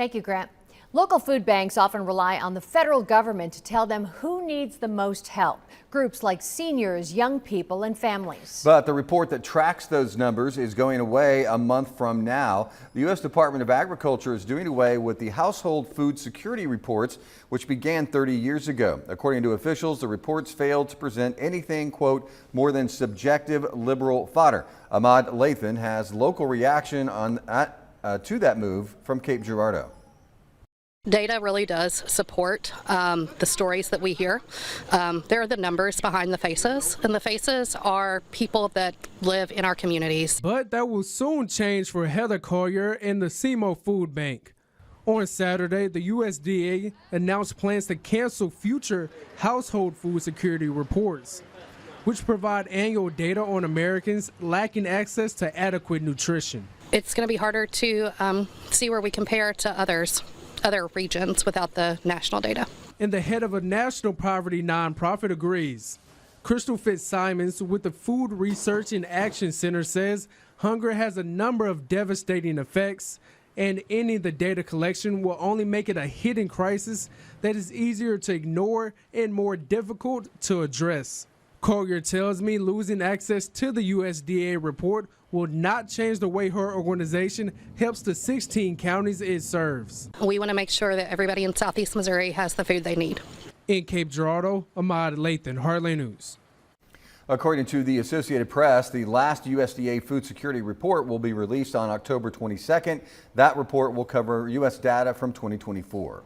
Thank you, Grant. Local food banks often rely on the federal government to tell them who needs the most help. Groups like seniors, young people, and families. But the report that tracks those numbers is going away a month from now. The U.S. Department of Agriculture is doing away with the household food security reports, which began 30 years ago. According to officials, the reports failed to present anything, quote, more than subjective liberal fodder. Ahmad Lathan has local reaction to that move from Cape Girardeau. Data really does support the stories that we hear. There are the numbers behind the faces, and the faces are people that live in our communities. But that will soon change for Heather Collier and the SEMO Food Bank. On Saturday, the USDA announced plans to cancel future household food security reports, which provide annual data on Americans lacking access to adequate nutrition. It's going to be harder to see where we compare to other regions without the national data. And the head of a national poverty nonprofit agrees. Crystal Fitzsimons with the Food Research and Action Center says hunger has a number of devastating effects, and ending the data collection will only make it a hidden crisis that is easier to ignore and more difficult to address. Collier tells me losing access to the USDA report will not change the way her organization helps the 16 counties it serves. We want to make sure that everybody in Southeast Missouri has the food they need. In Cape Girardeau, Ahmad Lathan, Heartland News. According to the Associated Press, the last USDA food security report will be released on October 22nd. That report will cover U.S. data from 2024.